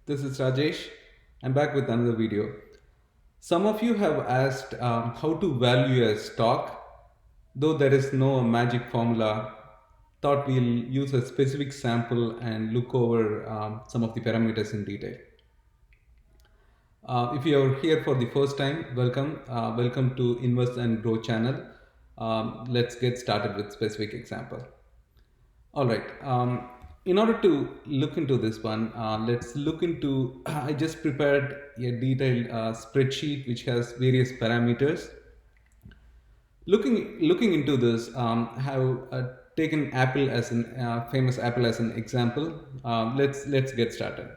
This is Rajesh. I'm back with another video. Some of you have asked how to value a stock, though there is no magic formula. Thought we'll use a specific sample and look over some of the parameters in detail. If you are here for the first time, welcome. Welcome to Invest and Grow channel. Let's get started with specific example. All right. In order to look into this one, let's look into. I just prepared a detailed spreadsheet which has various parameters. Looking into this, have taken Apple as an famous Apple as an example. Let's get started.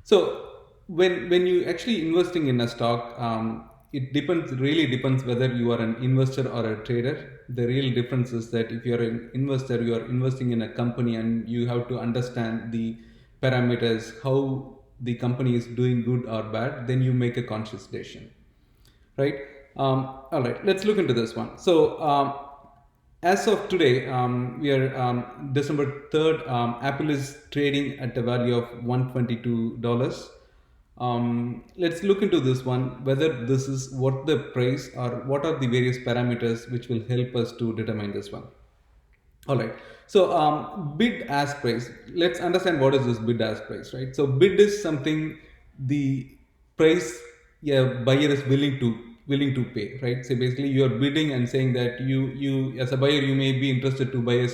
So when you actually investing in a stock, it really depends whether you are an investor or a trader. The real difference is that if you are an investor, you are investing in a company and you have to understand the parameters, how the company is doing good or bad. Then you make a conscious decision, right? All right, let's look into this one. So as of today, we are December 3rd. Apple is trading at a value of $122. Let's look into this one, whether this is what the price or what are the various parameters which will help us to determine this one. All right. So bid ask price. Let's understand what is this bid ask price, right? So bid is something the price buyer is willing to pay, right? So basically you are bidding and saying that you as a buyer you may be interested to buy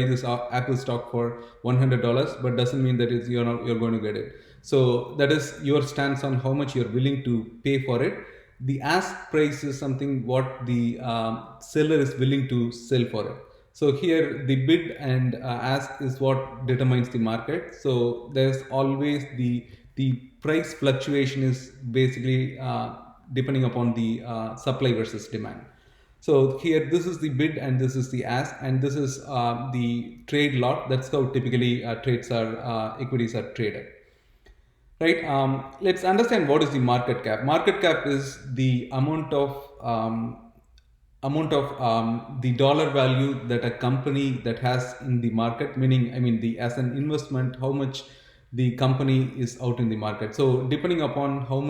this Apple stock for $100, but doesn't mean that you're going to get it. So that is your stance on how much you're willing to pay for it. The ask price is something what the seller is willing to sell for it. So here the bid and ask is what determines the market. So there's always the price fluctuation is basically depending upon the supply versus demand. So here this is the bid and this is the ask, and this is the trade lot. That's how typically equities are traded. Right. Let's understand what is the market cap. Market cap is the amount of the dollar value that a company that has in the market, meaning the as an investment, how much the company is out in the market. So depending upon how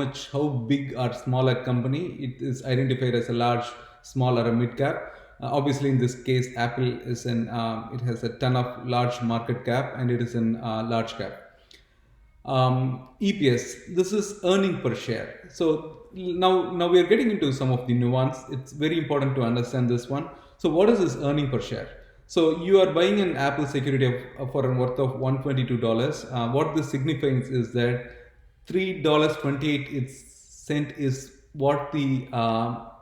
big or small a company, it is identified as a large, small, or a mid cap. Obviously, in this case, Apple is it has a ton of large market cap and it is in large cap. EPS, this is earning per share. So now we are getting into some of the nuance. It's very important to understand this one. So what is this earning per share? So you are buying an Apple security for a worth of $122. What this signifies is that $3.28 is what the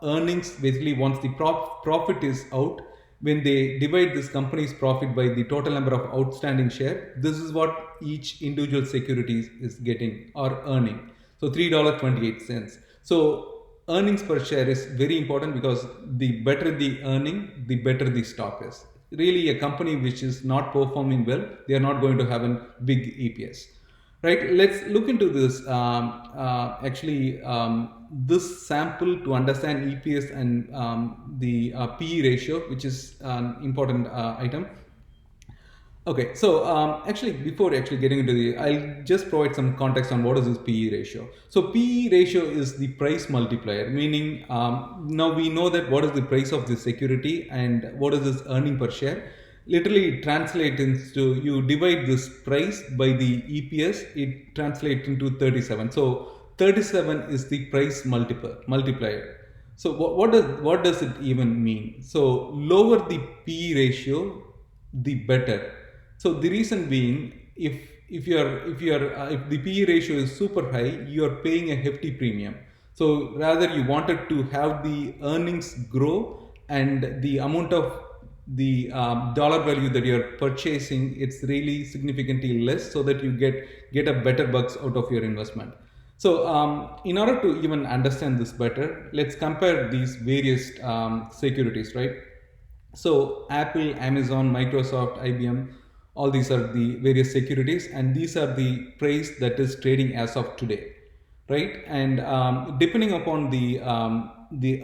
earnings, basically once the profit is out, when they divide this company's profit by the total number of outstanding share, this is what each individual securities is getting or earning. So $3.28. So earnings per share is very important because the better the earning, the better the stock is. Really, a company which is not performing well, they are not going to have a big EPS. Right, let's look into this this sample to understand EPS and the PE ratio, which is an important item. Okay, so before getting into I'll just provide some context on what is this PE ratio. So PE ratio is the price multiplier, meaning now we know that what is the price of this security and what is this earning per share. Literally it translates into, you divide this price by the EPS, it translates into 37. So 37 is the price multiplier. So what does it even mean? So lower the PE ratio, the better. So the reason being, if the PE ratio is super high, you are paying a hefty premium. So rather you wanted to have the earnings grow and the amount of the dollar value that you're purchasing, it's really significantly less, so that you get a better bucks out of your investment. So in order to even understand this better, let's compare these various securities, right? So Apple, Amazon, Microsoft, IBM, all these are the various securities, and these are the price that is trading as of today, right? And depending upon the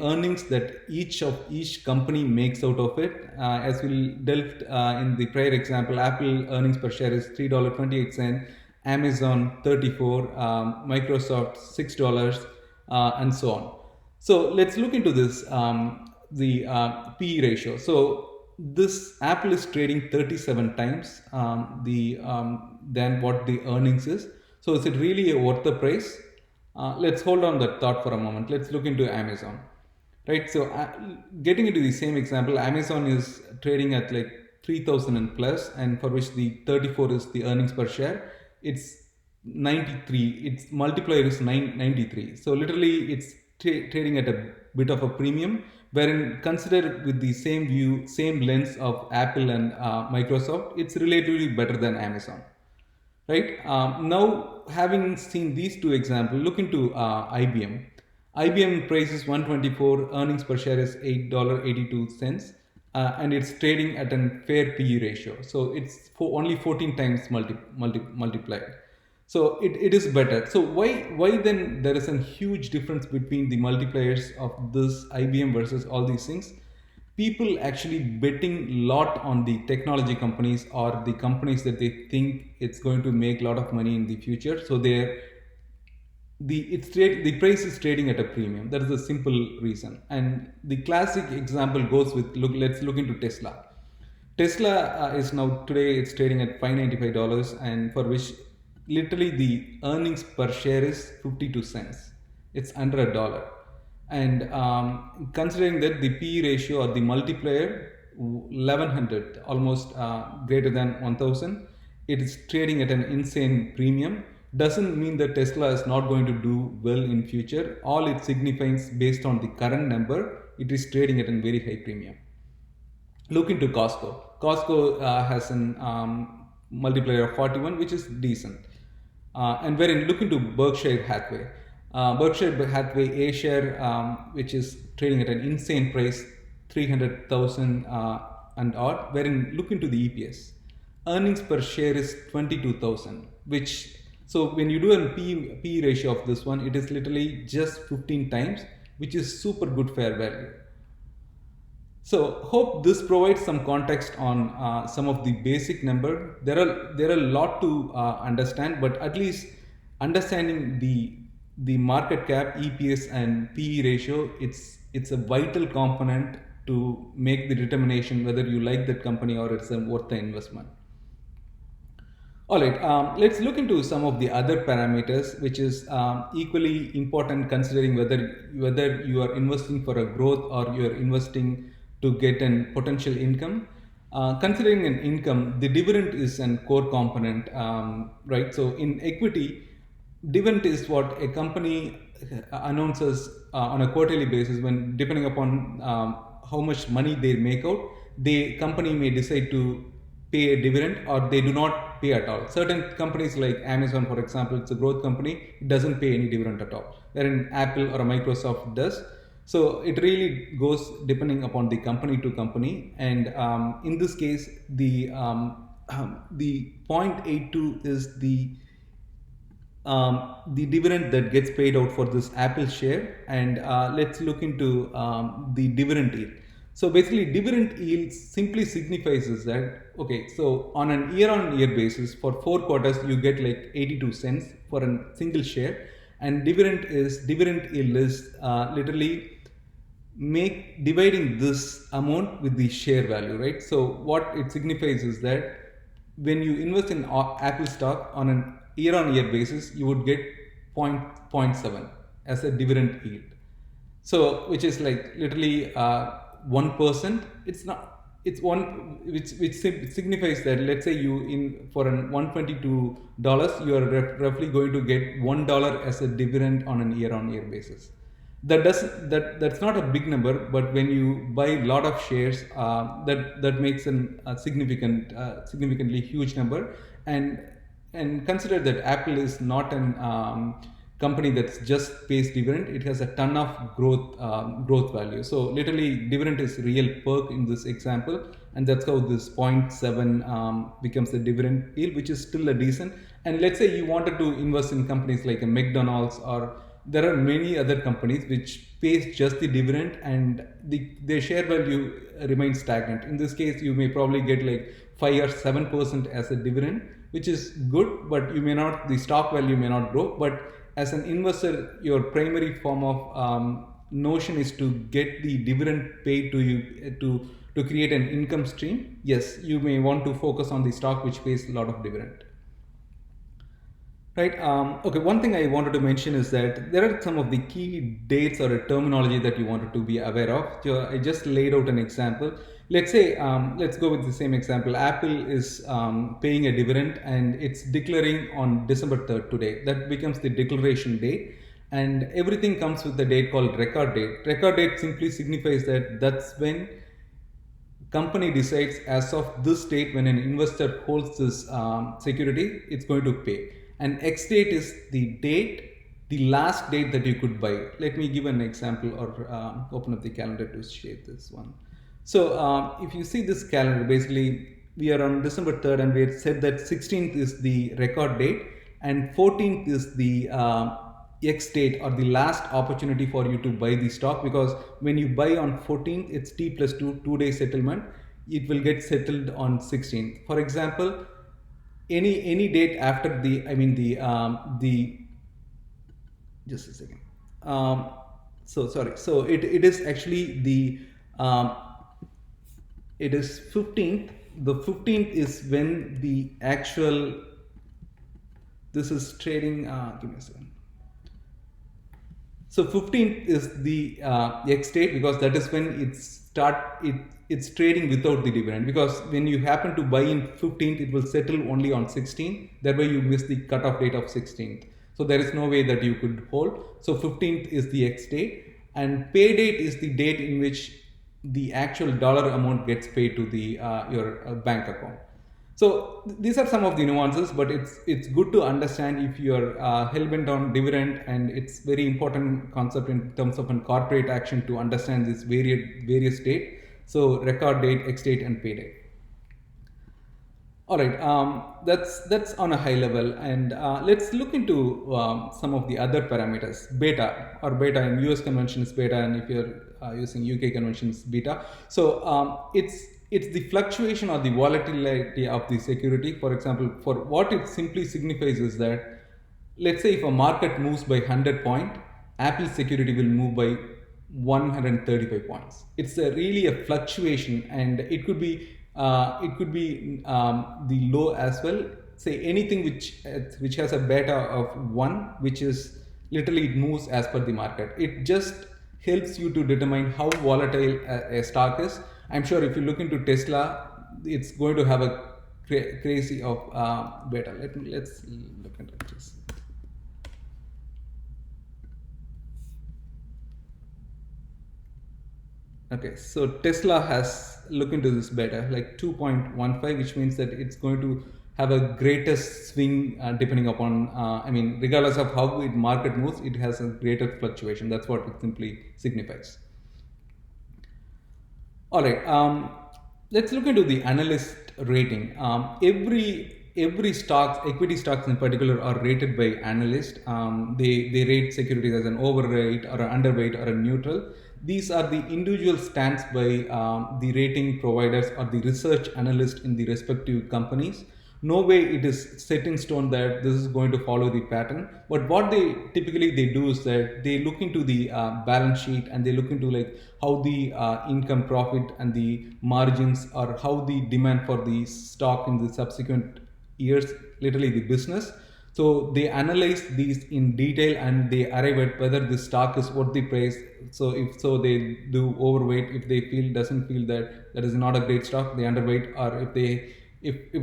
earnings that each company makes out of it, as we delved in the prior example, Apple earnings per share is $3.28, Amazon 34, Microsoft $6, and so on. So let's look into this, the PE ratio. So this Apple is trading 37 times the than what the earnings is. So is it really a worth the price? Let's hold on that thought for a moment. Let's look into Amazon, right? So getting into the same example, Amazon is trading at like 3000 and plus, and for which the 34 is the earnings per share. It's 93, its multiplier is 993. So literally it's trading at a bit of a premium, wherein considered with the same view, same lens of Apple and Microsoft, it's relatively better than Amazon, right? Now, having seen these two examples, look into IBM. IBM price is 124, earnings per share is $8.82, and it's trading at a fair PE ratio. So it's only 14 times multiplied. So it is better. So why then there is a huge difference between the multipliers of this IBM versus all these things? People actually betting lot on the technology companies or the companies that they think it's going to make a lot of money in the future. So they're the price is trading at a premium. That is a simple reason. And the classic example goes with, let's look into Tesla. Tesla is now today it's trading at $595, and for which literally the earnings per share is 52 cents. It's under a dollar. And considering that the PE ratio or the multiplier 1100, almost greater than 1000, it is trading at an insane premium. Doesn't mean that Tesla is not going to do well in future. All it signifies based on the current number, it is trading at a very high premium. Look into Costco. Costco has an multiplier of 41, which is decent. And wherein look into Berkshire Hathaway. Berkshire Hathaway A share, which is trading at an insane price, 300,000 and odd. Wherein look into the EPS. Earnings per share is 22,000, which, so when you do a P ratio of this one, it is literally just 15 times, which is super good fair value. So hope this provides some context on some of the basic number. There are a lot to understand, but at least understanding the market cap, EPS, and PE ratio, it's a vital component to make the determination whether you like that company or it's worth the investment. All right, let's look into some of the other parameters, which is equally important, considering whether you are investing for a growth or you are investing to get an potential income. Considering an income, the dividend is a core component, right? So in equity, dividend is what a company announces on a quarterly basis, when depending upon how much money they make out, the company may decide to pay a dividend or they do not pay at all. Certain companies like Amazon, for example, it's a growth company, it doesn't pay any dividend at all, wherein Apple or Microsoft does. So it really goes depending upon the company to company. And in this case, the 0.82 is the dividend that gets paid out for this Apple share. And let's look into the dividend yield. So basically, dividend yield simply signifies is that, okay, so on an year-on-year basis for 4 quarters, you get like 82 cents for a single share, and dividend yield is literally dividing this amount with the share value, right? So what it signifies is that when you invest in Apple stock on an year-on-year basis, you would get 0.7 as a dividend yield. So which is like literally 1%. It's not. It's one which signifies that, let's say you in for an $122, you are roughly going to get $1 as a dividend on an year-on-year basis. That's not a big number, but when you buy a lot of shares, that makes a significantly huge number. And consider that Apple is not an company that's just pays dividend. It has a ton of growth value. So literally, dividend is real perk in this example, and that's how this 0.7 becomes the dividend yield, which is still a decent. And let's say you wanted to invest in companies like a McDonald's, or there are many other companies which pays just the dividend and their share value remains stagnant. In this case, you may probably get like 5 or 7% as a dividend, which is good, but you may not, the stock value may not grow. But as an investor, your primary form of notion is to get the dividend paid to you to create an income stream. Yes, you may want to focus on the stock which pays a lot of dividend. Right. Okay. One thing I wanted to mention is that there are some of the key dates or a terminology that you wanted to be aware of. So I just laid out an example. Let's say, let's go with the same example. Apple is paying a dividend and it's declaring on December 3rd today. That becomes the declaration date. And everything comes with the date called record date. Record date simply signifies that that's when company decides as of this date when an investor holds this security, it's going to pay. And X date is the date, the last date that you could buy. Let me give an example or open up the calendar to share this one. So if you see this calendar, basically we are on December 3rd and we had said that 16th is the record date and 14th is the X date or the last opportunity for you to buy the stock, because when you buy on 14th, it's T plus 2 day settlement. It will get settled on 16th. For example, any date after the, I mean the just a second. So sorry. So it is actually the it is 15th. The 15th is when the actual, this is trading. Give me a second. So 15th is the X date, because that is when it's trading without the dividend, because when you happen to buy in 15th, it will settle only on 16th. Thereby you miss the cutoff date of 16th. So there is no way that you could hold. So 15th is the X date, and pay date is the date in which the actual dollar amount gets paid to the your bank account. So these are some of the nuances, but it's good to understand if you're hell-bent on dividend, and it's very important concept in terms of a corporate action to understand this various date. So record date, X date, and pay date. All right, that's on a high level, and let's look into some of the other parameters. Beta in US convention is beta, and if you're using UK convention is beta. So it's the fluctuation or the volatility of the security. For example, for what it simply signifies is that, let's say if a market moves by 100 point, Apple security will move by 135 points. It's really a fluctuation, and it could be the low as well. Say anything which has a beta of 1, which is literally it moves as per the market. It just helps you to determine how volatile a stock is. I'm sure if you look into Tesla, it's going to have a crazy of beta. Let's look into this. Okay, so Tesla has looked into this beta like 2.15, which means that it's going to have a greatest swing depending upon, I mean, regardless of how the market moves, it has a greater fluctuation. That's what it simply signifies. All right, let's look into the analyst rating. Every stocks, equity stocks in particular, are rated by analysts. They rate securities as an overweight or an underweight or a neutral. These are the individual stance by the rating providers or the research analyst in the respective companies. No way it is set in stone that this is going to follow the pattern. But what they typically do is that they look into the balance sheet, and they look into like how the income, profit, and the margins, or how the demand for the stock in the subsequent years, literally the business. So they analyze these in detail, and they arrive at whether the stock is worth the price. So if so, they do overweight. If they doesn't feel that that is not a great stock, they underweight. Or if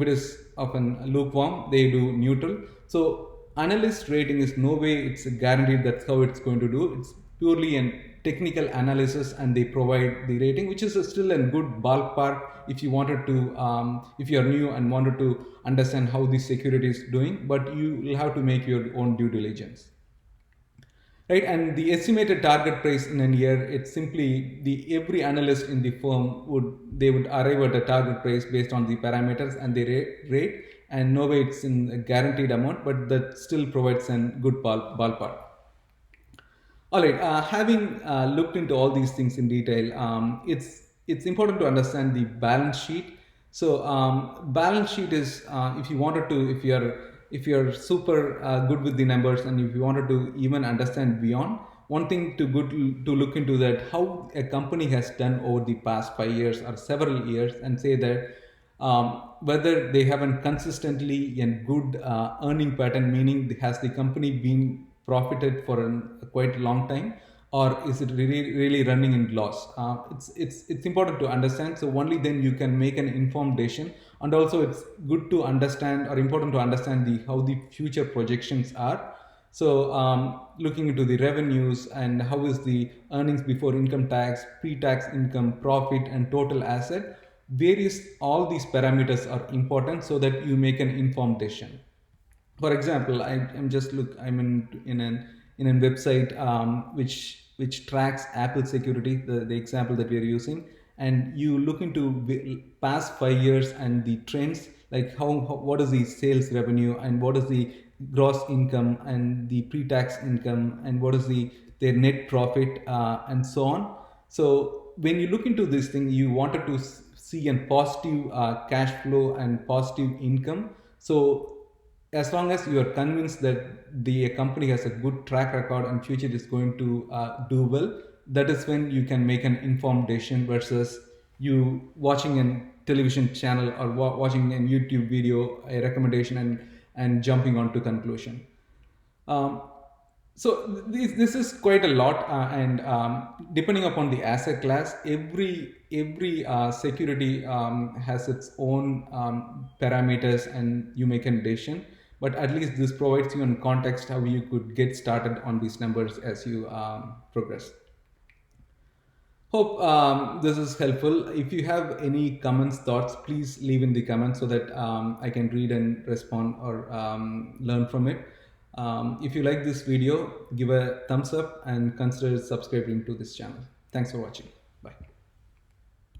it is often lukewarm, they do neutral. So analyst rating is no way it's guaranteed that's how it's going to do. It's purely an technical analysis, and they provide the rating, which is still a good ballpark if you wanted to, if you are new and wanted to understand how the security is doing. But you will have to make your own due diligence. Right, and the estimated target price in a year, it's simply the every analyst in the firm would arrive at a target price based on the parameters, and they rate, and no way it's in a guaranteed amount, but that still provides a good ballpark. All right, having looked into all these things in detail, it's important to understand the balance sheet. So balance sheet is, if you wanted to, if you're super good with the numbers, and if you wanted to even understand beyond, one thing to look into that how a company has done over the past 5 years or several years, and say that whether they haven't consistently and good earning pattern, meaning has the company been profited for a quite long time, or is it really running in loss. It's important to understand, so only then you can make an informed decision. And also it's good to understand, or important to understand, the how the future projections are. So looking into the revenues and how is the earnings before income tax, pre-tax income, profit, and total asset, various, all these parameters are important so that you make an informed decision. For example, I'm just look I'm in a website which tracks Apple security, the example that we are using. And you look into past 5 years and the trends, like what is the sales revenue, and what is the gross income, and the pre-tax income, and what is their net profit, and so on. So when you look into this thing, you wanted to see a positive cash flow and positive income. So as long as you are convinced that the company has a good track record and future is going to do well, that is when you can make an informed decision, versus you watching a television channel or watching a YouTube video, a recommendation, and jumping on to conclusion. um, so this is quite a lot, and depending upon the asset class, every security has its own parameters, and you make a decision. But at least this provides you in context how you could get started on these numbers as you progress. Hope this is helpful. If you have any comments, thoughts, please leave in the comments so that I can read and respond, or learn from it. If you like this video, give a thumbs up and consider subscribing to this channel. Thanks for watching. Bye.